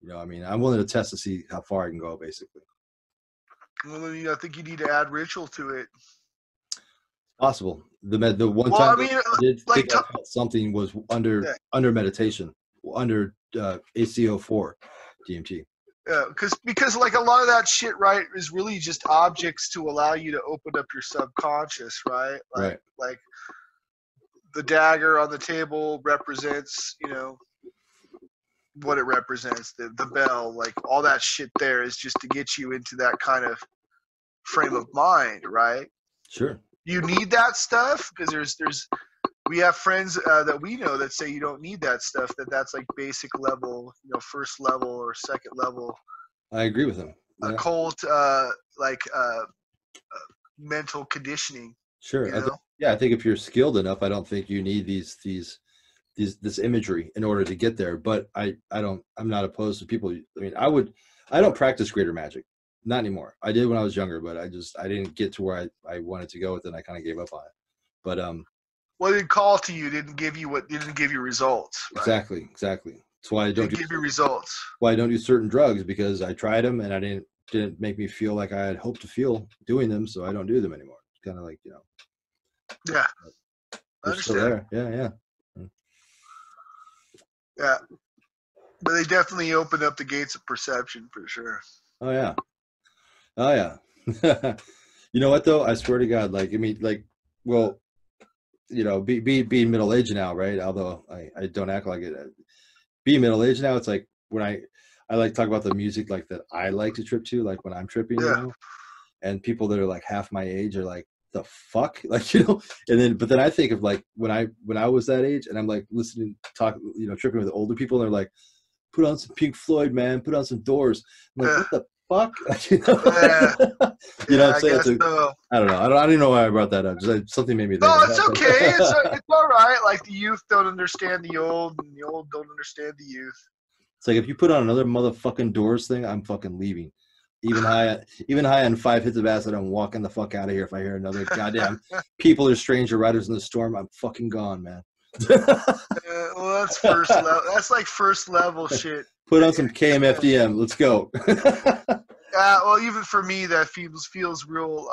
You know, I mean, I'm willing to test to see how far I can go, basically. Well, I think you need to add ritual to it. Possible. The one time I did like, think I felt something was under meditation, under ACO4 DMT. Yeah, because like a lot of that shit, right, is really just objects to allow you to open up your subconscious, right? Like the dagger on the table represents, you know, what it represents. The bell, like all that shit there is just to get you into that kind of frame of mind, right? Sure. You need that stuff because we have friends that we know that say you don't need that stuff, that's like basic level, you know, first level or second level. I agree with him. Yeah. Occult mental conditioning. Sure. You know? I think if you're skilled enough, I don't think you need this imagery in order to get there. But I'm not opposed to people. I mean, I don't practice greater magic. Not anymore. I did when I was younger, but I didn't get to where I wanted to go with it, and I kind of gave up on it. But what did call to you didn't give you results. Right? Exactly. That's why I don't give you results. Why I don't do certain drugs, because I tried them and I didn't make me feel like I had hoped to feel doing them, so I don't do them anymore. It's kind of like, you know. Yeah. I understand. Still there. Yeah. Yeah. But they definitely opened up the gates of perception for sure. Oh yeah. You know what though? I swear to God, like, I mean, like, well, you know, being middle-aged now, right? Although I don't act like it. Being middle-aged now, it's like when I like to talk about the music like that I like to trip to, like when I'm tripping, you know, and people that are like half my age are like, the fuck, like, you know, but then I think of like when I was that age and I'm like listening, you know, tripping with older people, and they're like, put on some Pink Floyd, man, put on some Doors. I'm like, what the fuck? You know, you know what I'm saying? I don't know. I don't even know why I brought that up. Just something made me think. No, it's okay. It's all right. Like the youth don't understand the old, and the old don't understand the youth. It's like if you put on another motherfucking Doors thing, I'm fucking leaving. Even high on 5 hits of acid, I'm walking the fuck out of here if I hear another goddamn People Are Stranger Riders in the Storm. I'm fucking gone, man. Well, that's first level. That's like first level shit. Put on some KMFDM. Let's go. Well, even for me, that feels real.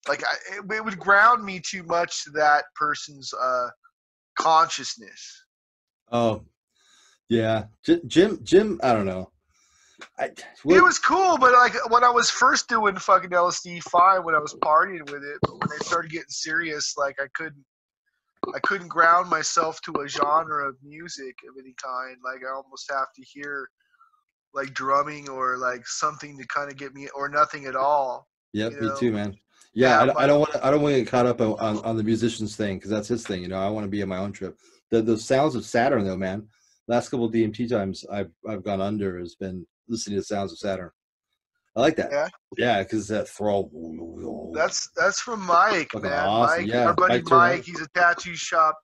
Like it would ground me too much to that person's consciousness. Oh, yeah, Jim. I don't know. It was cool, but like when I was first doing fucking LSD, fine, when I was partying with it, but when I started getting serious, like I couldn't ground myself to a genre of music of any kind. Like I almost have to hear like drumming or like something to kind of get me, or nothing at all. Yep, you know? Me too, man. Yeah, I don't want to get caught up on the musician's thing, because that's his thing. You know, I want to be on my own trip. The sounds of Saturn, though, man. Last couple of DMT times I've gone under has been listening to Sounds of Saturn. I like that. Yeah, because that throw. That's from Mike, man. Awesome. Mike, yeah, our buddy Mike. He's a tattoo shop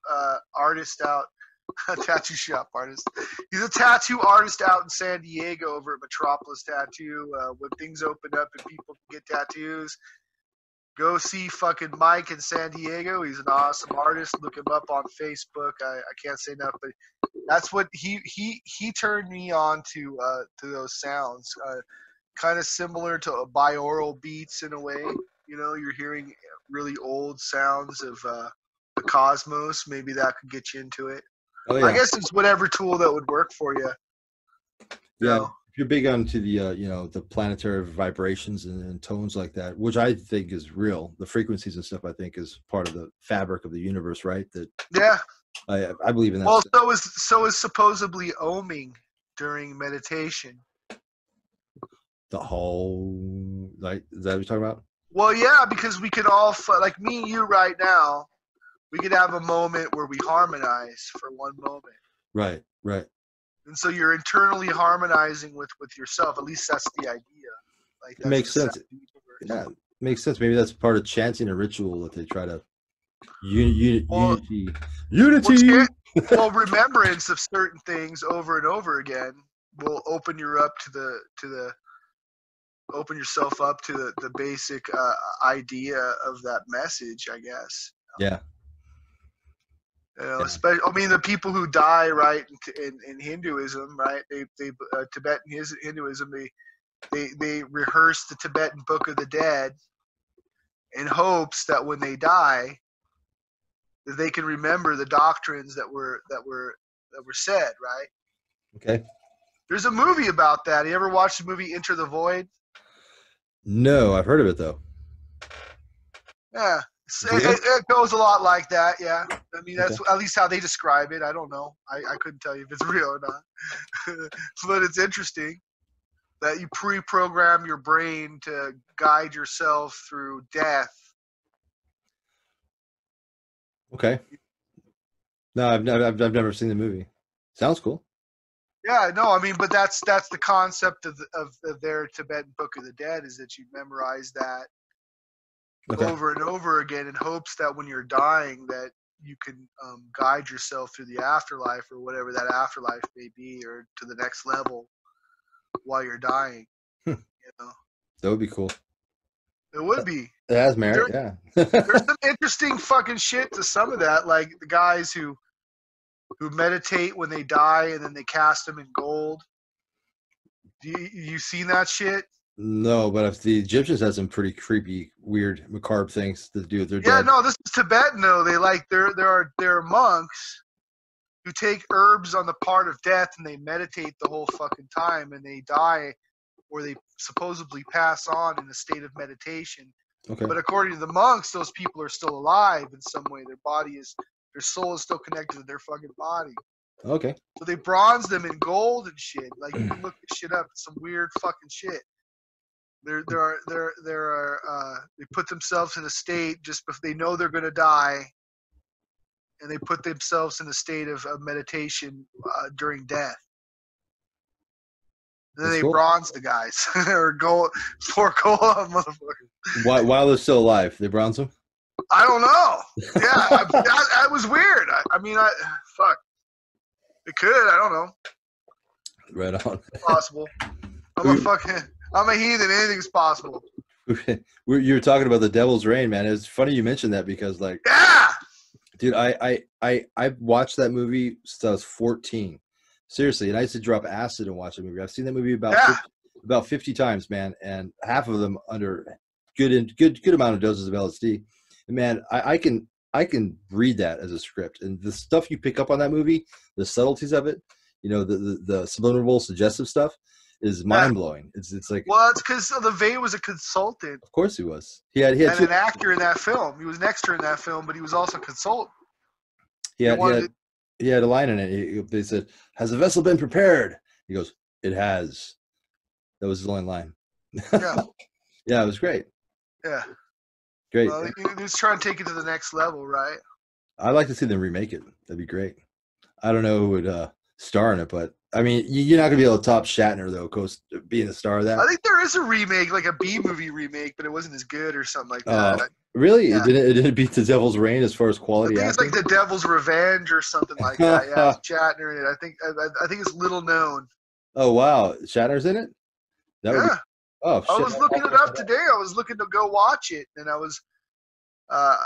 artist out. Tattoo shop artist. He's a tattoo artist out in San Diego over at Metropolis Tattoo. When things open up and people can get tattoos, go see fucking Mike in San Diego. He's an awesome artist. Look him up on Facebook. I can't say enough, but that's what he turned me on to those sounds. Kind of similar to binaural beats in a way. You know, you're hearing really old sounds of the cosmos. Maybe that could get you into it. Oh, yeah. I guess it's whatever tool that would work for you. Yeah. If you're big onto the you know, the planetary vibrations and tones like that, which I think is real, the frequencies and stuff, I think is part of the fabric of the universe, right? That I believe in that. Well, so is supposedly oming during meditation. The whole, like, is that what you're talking about? Well, yeah, because we could all, like me and you right now, we could have a moment where we harmonize for one moment. Right. And so you're internally harmonizing with yourself. At least that's the idea. Like it makes sense. Yeah, it makes sense. Maybe that's part of chanting a ritual that they try to unity. Well, remembrance of certain things over and over again will open you up to the open yourself up to the basic idea of that message, I guess. Yeah. You know, Yeah. especially, I mean, the people who die, right, in Hinduism, right? They Tibetan Hinduism, they rehearse the Tibetan Book of the Dead in hopes that when they die, that they can remember the doctrines that were said, right? Okay. There's a movie about that. You ever watched the movie Enter the Void? No, I've heard of it though. Yeah, Is it good? it goes a lot like that. Yeah, I mean Okay. that's at least how they describe it. I don't know. I couldn't tell you if it's real or not, but it's interesting that you pre-program your brain to guide yourself through death. Okay. No, I've never seen the movie. Sounds cool. Yeah, no, I mean, but that's the concept of their Tibetan Book of the Dead, is that you memorize that Okay. over and over again in hopes that when you're dying that you can guide yourself through the afterlife or whatever that afterlife may be, or to the next level while you're dying. You know, That would be cool. it would be. It has merit, yeah. There's some interesting fucking shit to some of that, like the guys who meditate when they die and then they cast them in gold. You seen that shit? No, but if the Egyptians had some pretty creepy, weird, macabre things to do with their Yeah, dead. no, this is Tibetan though. They like there are monks who take herbs on the part of death and they meditate the whole fucking time and they die, or they supposedly pass on in a state of meditation. Okay. But according to the monks, those people are still alive in some way. Their soul is still connected to their fucking body. Okay. So they bronze them in gold and shit. Like, you can look this shit up. It's some weird fucking shit. They put themselves in a state just if they know they're gonna die, and they put themselves in a state of meditation during death. And then That's they cool. bronze the guys or pour gold on motherfuckers. While they're still alive, they bronze them? I don't know. Yeah, that was weird. I mean, fuck. It could. I don't know. Right on. It's possible. I'm a heathen. Anything's possible. You were talking about the Devil's Rain, man. It's funny you mentioned that because, like, Yeah. dude, I watched that movie since I was 14. Seriously, and I used to drop acid and watch the movie. I've seen that movie about 50 times, man, and half of them under good amount of doses of LSD. And man, I can read that as a script, and the stuff you pick up on that movie, the subtleties of it, you know, the subliminal suggestive stuff is mind blowing. It's like, well, it's because LeVay was a consultant. Of course he was. He had an actor in that film. He was an extra in that film, but he was also a consultant. He had a line in it. They said, "Has the vessel been prepared?" He goes, "It has." That was his only line. Yeah. Yeah, it was great. Yeah. Great. Well, he was trying to take it to the next level, right? I'd like to see them remake it. That'd be great. I don't know who would star in it, but I mean, you're not gonna be able to top Shatner though, being the star of that. I think there is a remake, like a B movie remake, but it wasn't as good or something like that. Really? Yeah. It didn't beat The Devil's Reign as far as quality. I think it's like The Devil's Revenge or something like that. Yeah, it's Shatner in it. I think it's little known. Oh wow, Shatner's in it. That would be, oh, I shit. was looking it up today. I was looking to go watch it, and I was, I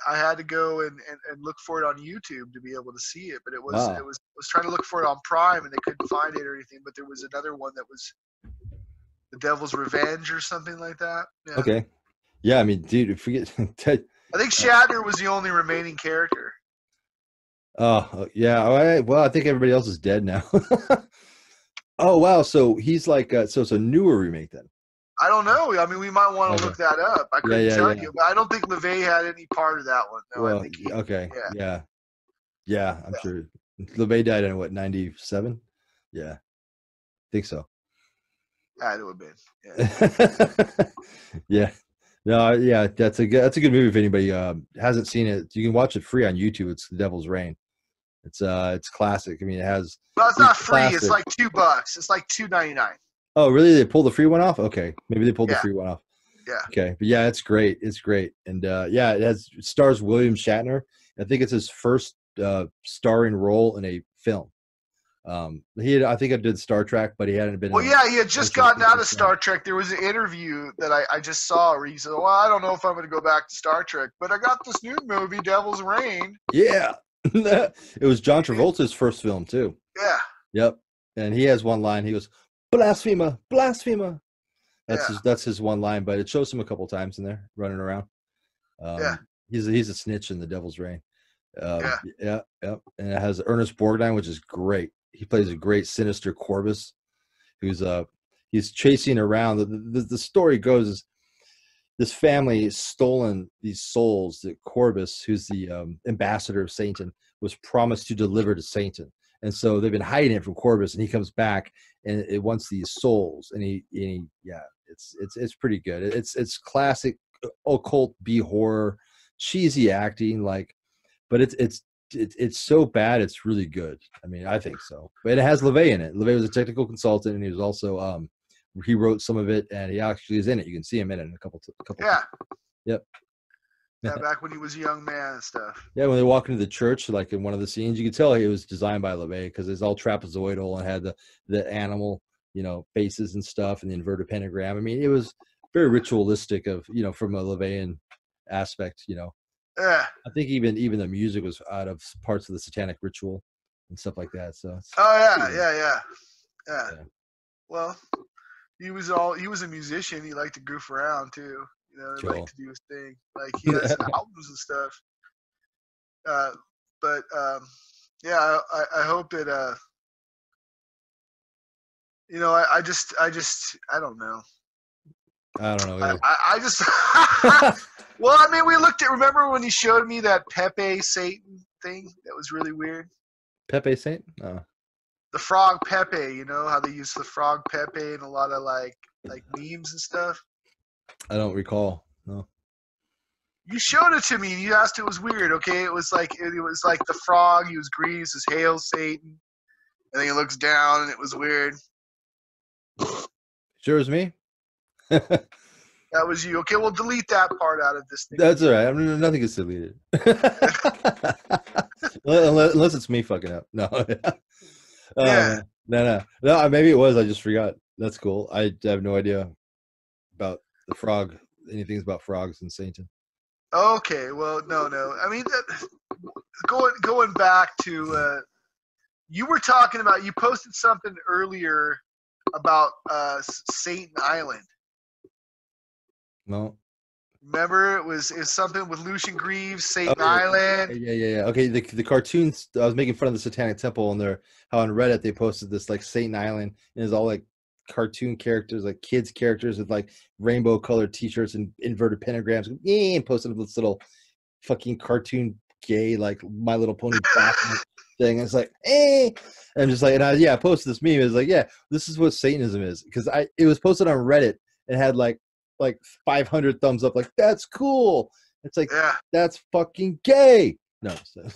had to go and look for it on YouTube to be able to see it. But I was trying to look for it on Prime, and they couldn't find it or anything. But there was another one that was The Devil's Revenge or something like that. Yeah. Okay. Yeah, I mean, dude, forget. I think Shatner was the only remaining character. Oh, yeah. Well, I think everybody else is dead now. Oh, wow. So he's like, so it's a newer remake then. I don't know. I mean, we might want to look that up. I couldn't tell you, but I don't think LeVay had any part of that one. No, well, I think yeah, I'm sure. LeVay died in what, 97? Yeah, I think so. That would have been. Yeah. Yeah. No, yeah, that's a good movie. If anybody hasn't seen it, you can watch it free on YouTube. It's The Devil's Reign. It's classic. I mean, it has. Well, it's not free. Classic. It's like $2. It's like $2.99. Oh, really? They pulled the free one off? Okay, maybe they pulled the free one off. Yeah. Okay, but yeah, it's great. It's great, and it stars William Shatner. I think it's his first starring role in a film. I think I did Star Trek, but he hadn't been. Well, yeah, he had just gotten out of Star Trek. Trek. There was an interview that I just saw where he said, "Well, I don't know if I'm going to go back to Star Trek, but I got this new movie, Devil's Reign." Yeah, it was John Travolta's first film too. Yeah. Yep, and he has one line. He goes, "Blasphemer, blasphemer." Yeah. That's his one line, but it shows him a couple times in there running around. Yeah. He's a snitch in the Devil's Reign. Yeah. Yeah, and it has Ernest Borgnine, which is great. He plays a great sinister Corvus, who's he's chasing around. The story goes is this family has stolen these souls that Corvus, who's the ambassador of Satan, was promised to deliver to Satan. And so they've been hiding it from Corvus, and he comes back and it wants these souls. And he yeah, it's pretty good. It's classic occult B horror, cheesy acting, like, but it's so bad it's really good. I mean, I think so. But it has LaVey in it. LaVey was a technical consultant, and he was also he wrote some of it, and he actually is in it. You can see him in it in a couple. Yeah. Yep. Yeah, back when he was a young man and stuff. Yeah, when they walk into the church, like in one of the scenes, you can tell it was designed by LaVey because it's all trapezoidal and had the animal, faces and stuff, and the inverted pentagram. I mean, it was very ritualistic of, from a LaVeyan aspect, Yeah. I think even the music was out of parts of the satanic ritual and stuff like that. So. Yeah. Well, he was a musician. He liked to goof around too. He liked to do his thing. Like he has albums and stuff. But yeah, I hope that I don't know. I don't know. I just well, I mean, remember when he showed me that Pepe Satan thing that was really weird? Pepe Saint? Oh. The frog Pepe, how they use the frog Pepe in a lot of like memes and stuff. I don't recall. No. You showed it to me and you asked it was weird, okay? It was like the frog, he was green, says Hail Satan. And then he looks down and it was weird. Sure was me. That was you. Okay, well, delete that part out of this thing. That's all right. I mean, nothing is deleted. Unless it's me fucking up. No. Yeah. No. Maybe it was. I just forgot. That's cool. I have no idea about the frog. Anything about frogs and Satan. Okay. Well, no. I mean, going back to you were talking about. You posted something earlier about Satan Island. No. Remember, it's something with Lucian Greaves, Satan Island. Yeah. Okay, the cartoons. I was making fun of the Satanic Temple, and how on Reddit they posted this like Satan Island, and it's all like cartoon characters, like kids characters with like rainbow colored T-shirts and inverted pentagrams. Yeah, and posted this little fucking cartoon gay like My Little Pony thing. And it's like, and I'm just like, I posted this meme. It's like, yeah, this is what Satanism is, because it was posted on Reddit and had like 500 thumbs up, like, that's cool. It's like, that's fucking gay. No, so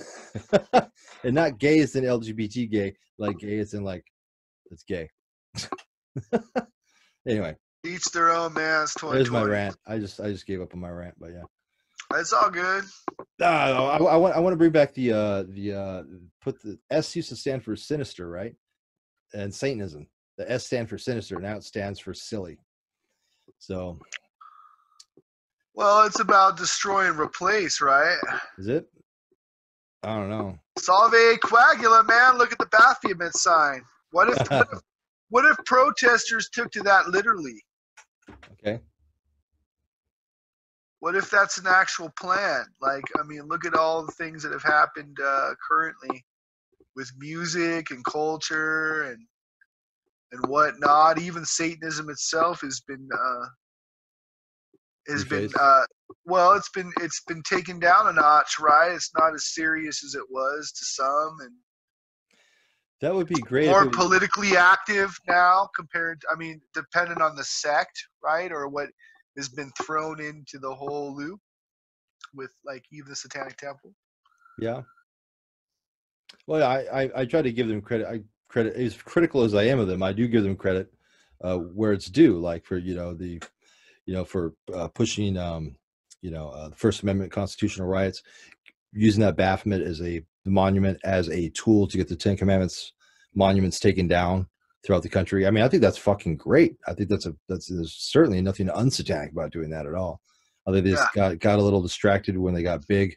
and not gay as in LGBT gay, like gay as in like it's gay. Anyway, each their own, man. It's 2020. There's my rant. I just gave up on my rant, but yeah, it's all good. I want to bring back put the S used to stand for sinister, right? And Satanism. The S stand for sinister. Now it stands for silly. So, well, it's about destroy and replace, right? Is it? I don't know. Salve coagula, man. Look at the Baphomet sign. What if protesters took to that literally? Okay. What if that's an actual plan? Like, I mean, look at all the things that have happened currently with music and culture and whatnot. Even Satanism itself has been it's been taken down a notch, right? It's not as serious as it was to some, and that would be great. More politically active now depending on the sect, right, or what has been thrown into the whole loop with like even the Satanic Temple. Yeah. Well, I try to give them credit. Credit as critical as I am of them, I do give them credit where it's due, like for for pushing the First Amendment constitutional rights, using that Baphomet as the monument as a tool to get the Ten Commandments monuments taken down throughout the country. I mean, I think that's fucking great. I think that's there's certainly nothing unsatanic about doing that at all. I think they just got a little distracted when they got big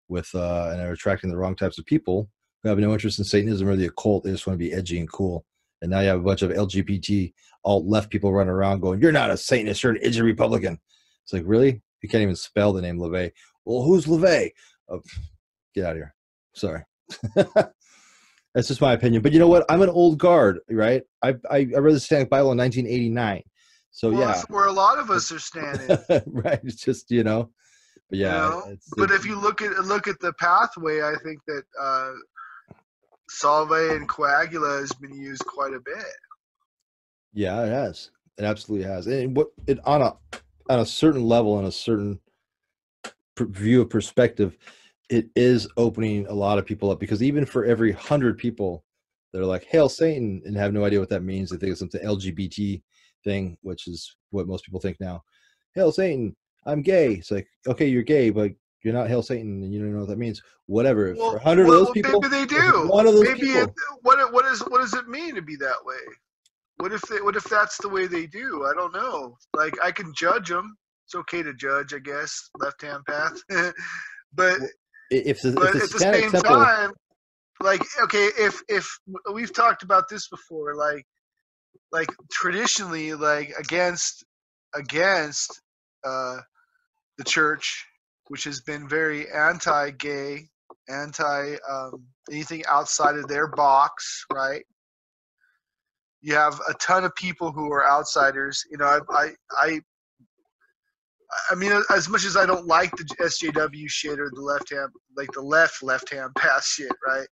with and they're attracting the wrong types of people who have no interest in Satanism or the occult. They just want to be edgy and cool. And now you have a bunch of LGBT alt left people running around going, "You're not a Satanist, you're an edgy Republican." It's like, really? You can't even spell the name LaVey. Well, who's LaVey? Oh, get out of here. Sorry. That's just my opinion. But you know what? I'm an old guard, right? I read the Satanic Bible in 1989. So well, yeah, that's where a lot of us are standing. Right. It's just, but yeah. You know? But if you look at the pathway, I think that Salve and Coagula has been used quite a bit. Yeah, it has. It absolutely has. And on a certain level, on a certain view of perspective, it is opening a lot of people up, because even for every 100 people that are like, "Hail Satan," and have no idea what that means, they think it's something LGBT thing, which is what most people think now. "Hail Satan, I'm gay." It's like, okay, you're gay, but you're not Hail Satan, and you don't know what that means. Whatever. For 100 of those people, maybe they do. One of those maybe people. What does it mean to be that way? What if that's the way they do? I don't know. Like, I can judge them. It's okay to judge, I guess. Left-hand path, but. If at the same time, like, okay, if we've talked about this before, like traditionally, like against the church, which has been very anti-gay, anti anything outside of their box, right? You have a ton of people who are outsiders. You know, I mean, as much as I don't like the SJW shit or the left-hand path shit, right?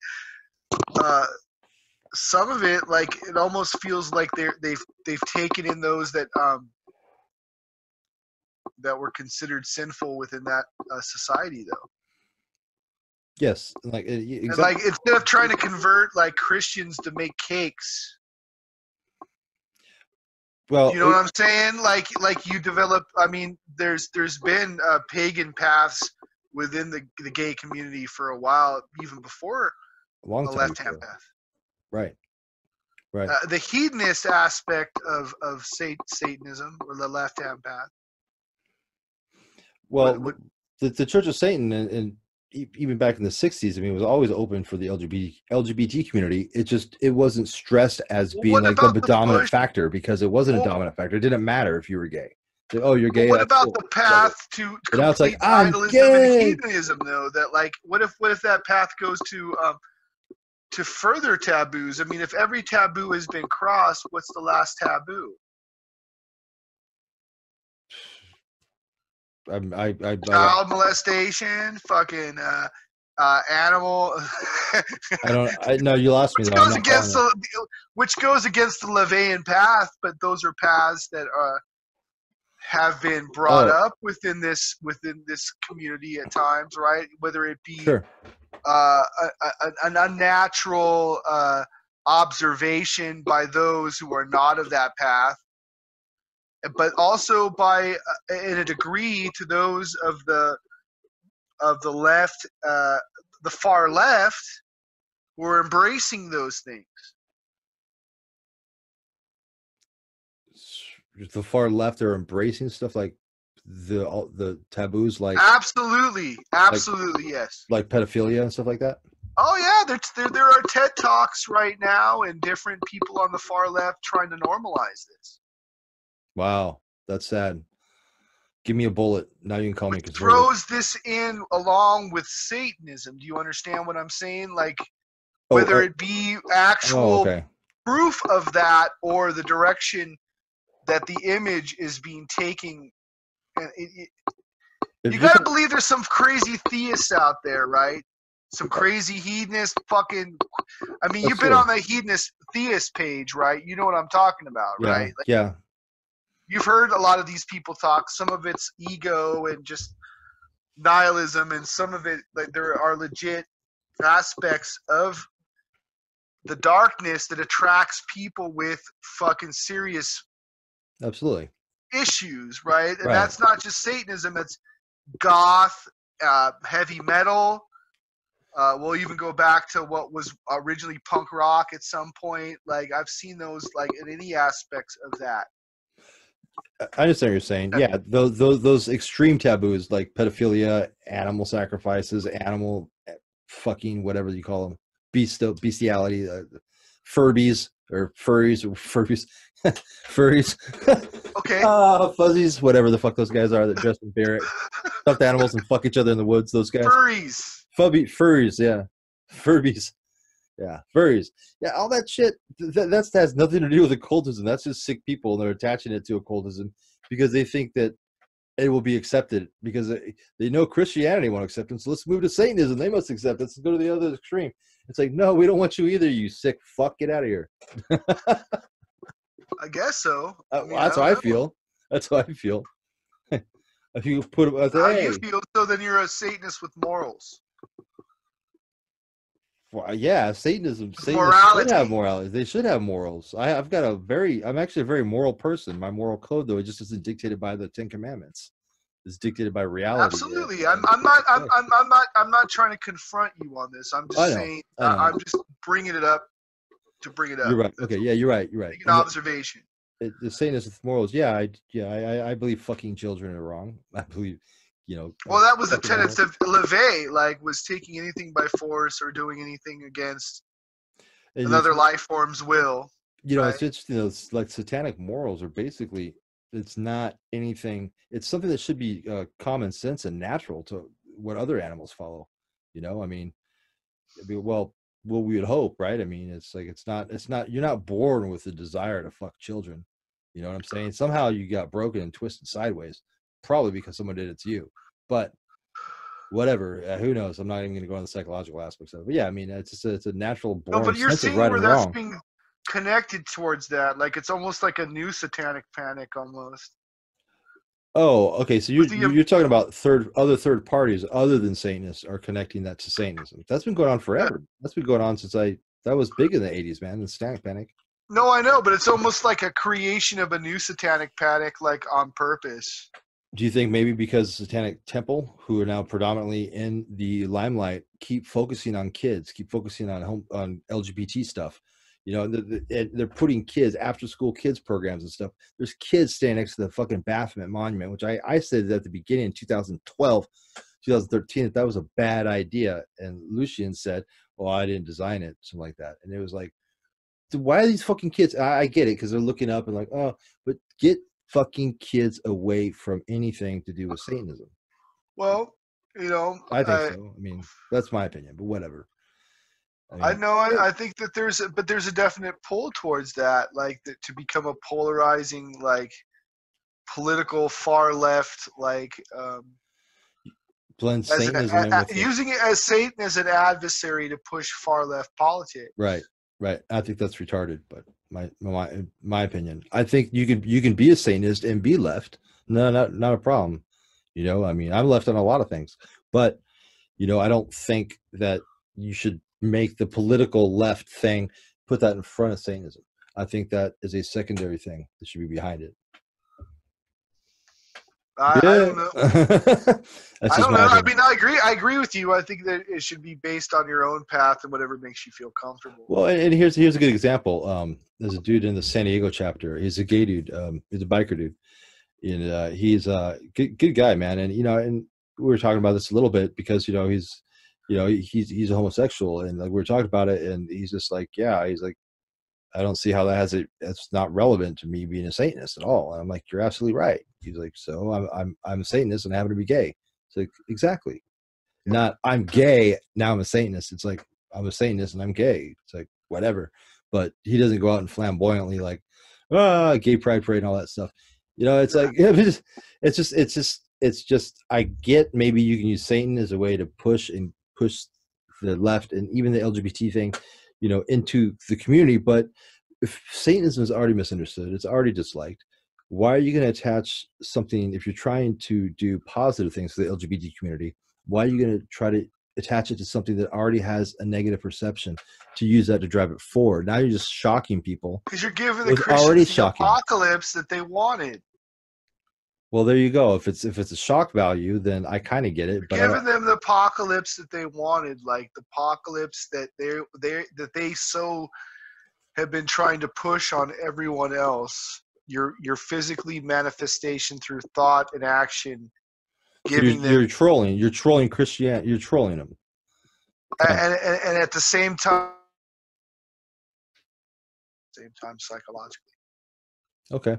Some of it, like, it almost feels like they've taken in those that were considered sinful within that society, though. Yes, like exactly. And like, instead of trying to convert like Christians to make cakes. Well, you know what I'm saying? Like you develop. I mean, there's been pagan paths within the gay community for a while, even before a long time left-hand before. path. Right. The hedonist aspect of Satanism, or the left-hand path. Well, the Church of Satan, and even back in the 60s, I mean, it was always open for the LGBT community. It wasn't stressed as being like the dominant factor, because it wasn't a dominant factor. It didn't matter if you were gay. Oh, you're gay. What about the path to complete nihilism and hedonism, though? That, like, what if that path goes to further taboos? I mean, if every taboo has been crossed, what's the last taboo? Child molestation, fucking animal. No, you lost me. Which goes against the LaVeyan path, but those are paths that have been brought up within this community at times, right? Whether it be an unnatural observation by those who are not of that path, but also by in a degree to those of the left, the far left, who are embracing those things. The far left are embracing stuff like the taboos, like absolutely, yes, like pedophilia and stuff like that. Oh yeah, there are TED Talks right now, and different people on the far left trying to normalize this. Wow, that's sad. Give me a bullet. Now you can call me conservative. Throws this in along with Satanism. Do you understand what I'm saying? Like, whether it be actual proof of that, or the direction that the image is being taken. You gotta believe there's some crazy theists out there, right? Some crazy hedonist fucking. I mean, you've been on the hedonist theist page, right? You know what I'm talking about, right? Like, yeah. You've heard a lot of these people talk. Some of it's ego and just nihilism, and some of it, like, there are legit aspects of the darkness that attracts people with fucking serious issues, right? And that's not just Satanism. It's goth, heavy metal, We'll even go back to what was originally punk rock at some point. Like I've seen those like in any aspects of that. I understand what you're saying. Yeah, those extreme taboos like pedophilia, animal sacrifices, animal fucking whatever you call them, bestiality, furbies or furries or furbies, furries, Okay. fuzzies, whatever the fuck those guys are that dress in bear stuffed animals and fuck each other in the woods. Those guys, Furries. furries, yeah, furbies. Yeah, furries. Yeah, all that shit. That has nothing to do with occultism. That's just sick people, and they're attaching it to occultism because they think that it will be accepted because they know Christianity won't accept it. So let's move to Satanism. They must accept it. Let's go to the other extreme. It's like, no, we don't want you either. You sick fuck. Get out of here. I guess so. I mean, that's how I feel. That's how I feel. If you put how you feel, so then you're a Satanist with morals. Well, yeah, Satanism should have morality. They should have morals. I'm actually a very moral person. My moral code, though, it just isn't dictated by the Ten Commandments. It's dictated by reality. Absolutely. I'm not trying to confront you on this. I'm just saying. I'm just bringing it up to bring it up. You're right. Okay. Yeah, you're right. You're right. An observation. The Satanist with morals. Yeah, I believe fucking children are wrong. I believe. Well, that was the tenets of LeVay, like was taking anything by force or doing anything against another life form's will. Right? It's interesting. It's like satanic morals are basically, it's not anything. It's something that should be common sense and natural to what other animals follow. I mean, well, we would hope, right? I mean, it's like it's not. You're not born with the desire to fuck children. You know what I'm saying? Somehow you got broken and twisted sideways, probably because someone did it to you. But whatever, who knows? I'm not even going to go on the psychological aspects of it. But yeah, I mean, it's a natural born but you're sense seeing of right where and that's wrong. being connected towards that. Like it's almost like a new satanic panic almost. Oh, okay. So you're talking about other third parties other than Satanists are connecting that to Satanism. That's been going on forever. Yeah. That's been going on since that was big in the 80s, man. The satanic panic. No, I know, but it's almost like a creation of a new satanic panic, like on purpose. Do you think maybe because the Satanic Temple, who are now predominantly in the limelight, keep focusing on kids, keep focusing on LGBT stuff? They're putting kids, after school kids programs and stuff. There's kids standing next to the fucking Baphomet Monument, which I said at the beginning in 2012, 2013, that was a bad idea. And Lucian said, well, I didn't design it, something like that. And it was like, why are these fucking kids? I get it, because they're looking up and like, oh, but get fucking kids away from anything to do with Satanism. Well, I think so. I mean, that's my opinion, but whatever. I know. I think that there's a definite pull towards that, like to become a polarizing, like political far left, like blend Satanism in with using it as Satan as an adversary to push far left politics. Right. I think that's retarded, but my opinion. I think you can be a Satanist and be left. No, not a problem. I mean, I'm left on a lot of things, but I don't think that you should make the political left thing, put that in front of Satanism. I think that is a secondary thing that should be behind it. I don't know. I don't know. I mean, I agree with you. I think that it should be based on your own path and whatever makes you feel comfortable. Well, and here's a good example. There's a dude in the San Diego chapter. He's a gay dude. He's a biker dude, and he's a good guy, man. And and we were talking about this a little bit because he's a homosexual, and like we were talking about it, and he's just like, yeah, he's like, I don't see how that's not relevant to me being a Satanist at all. And I'm like, you're absolutely right. He's like, so I'm a Satanist and I happen to be gay. It's like, exactly. Not I'm gay, now I'm a Satanist. It's like, I'm a Satanist and I'm gay. It's like, whatever. But he doesn't go out and flamboyantly like, gay pride parade and all that stuff. It's like, it's just, I get maybe you can use Satan as a way to push the left and even the LGBT thing, into the community. But if Satanism is already misunderstood, it's already disliked, why are you going to attach something, if you're trying to do positive things for the LGBT community, why are you going to try to attach it to something that already has a negative perception to use that to drive it forward? Now you're just shocking people. Because you're giving the Christians the apocalypse that they wanted. Well, there you go. If it's a shock value, then I kind of get it, but I don't. Giving them the apocalypse that they wanted, like the apocalypse that they so have been trying to push on everyone else. Your physically manifestation through thought and action, So giving them, you're trolling Christianity, you're trolling them. and at the same time psychologically. Okay.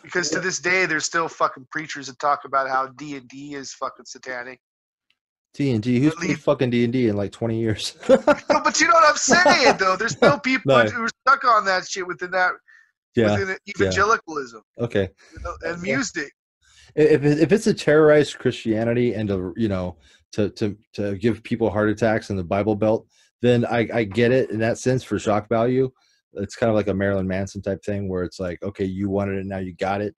Because to this day, there's still fucking preachers that talk about how D&D is fucking satanic. D&D, who's played fucking D&D in like 20 years? No, but you know what I'm saying, though. There's still people who are stuck on that shit within evangelicalism. Okay. And music. If it's to terrorize Christianity and to give people heart attacks in the Bible Belt, then I get it in that sense for shock value. It's kind of like a Marilyn Manson type thing where it's like, okay, you wanted it, now you got it,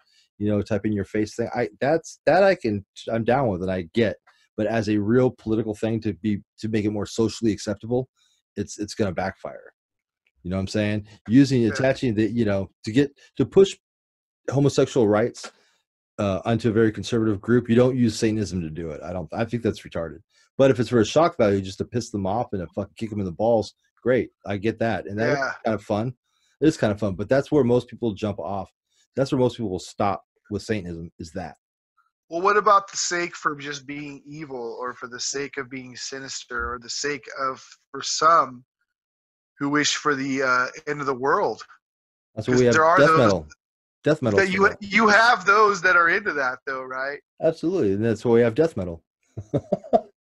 type in your face thing. I'm down with it. I get, but as a real political thing to make it more socially acceptable, it's going to backfire. You know what I'm saying? Attaching to push homosexual rights onto a very conservative group, you don't use Satanism to do it. I think that's retarded. But if it's for a shock value, just to piss them off and to fucking kick them in the balls, great. I get that. And that's kind of fun. It is kind of fun, but that's where most people jump off. That's where most people will stop with Satanism, is that. Well, what about the sake for just being evil, or for the sake of being sinister, or the sake of, for some who wish for the end of the world? That's what we have. Death metal. That you have those that are into that, though, right? Absolutely, and that's why we have death metal.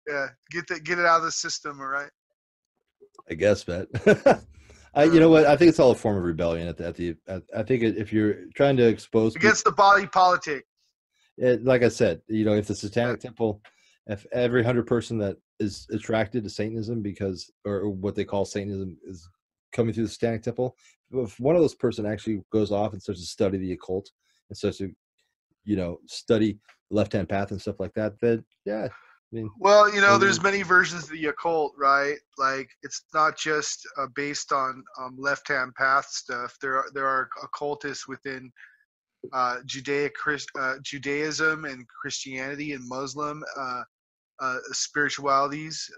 Yeah, get it out of the system, all right? I guess, but you know what? I think it's all a form of rebellion. I think if you're trying to expose against the body politic, like I said, if the Satanic Temple, if every 100 person that is attracted to Satanism or what they call Satanism is coming through the Satanic Temple, if one of those person actually goes off and starts to study the occult and starts to, study left-hand path and stuff like that, then yeah. Well, there's many versions of the occult, right? Like, it's not just based on left-hand path stuff. There are occultists within Judaism and Christianity and Muslim spiritualities.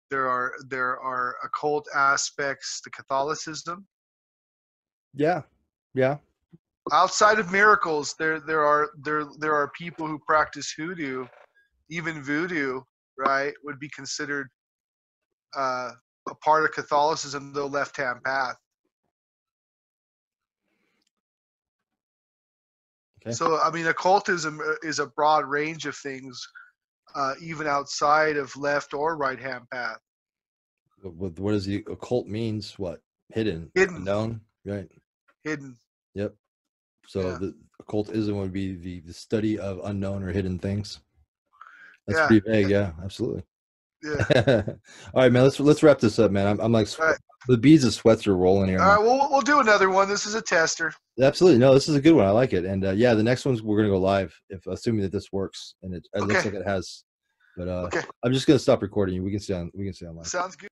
There are occult aspects to Catholicism. Yeah. Outside of miracles, there are people who practice hoodoo. Even voodoo, right, would be considered a part of Catholicism, though left-hand path. Okay. So, I mean, occultism is a broad range of things, even outside of left or right-hand path. What does the occult means? What? Hidden. Unknown? Right. Hidden. Yep. So the occultism would be the study of unknown or hidden things. That's pretty vague. Yeah, absolutely. Yeah. All right, man. Let's wrap this up, man. I'm like, the beads of sweats are rolling here. All right, we'll do another one. This is a tester. Absolutely. No, this is a good one. I like it. And the next one's we're gonna go live, assuming that this works, and it looks like it has. But I'm just gonna stop recording. We can stay online. Sounds good.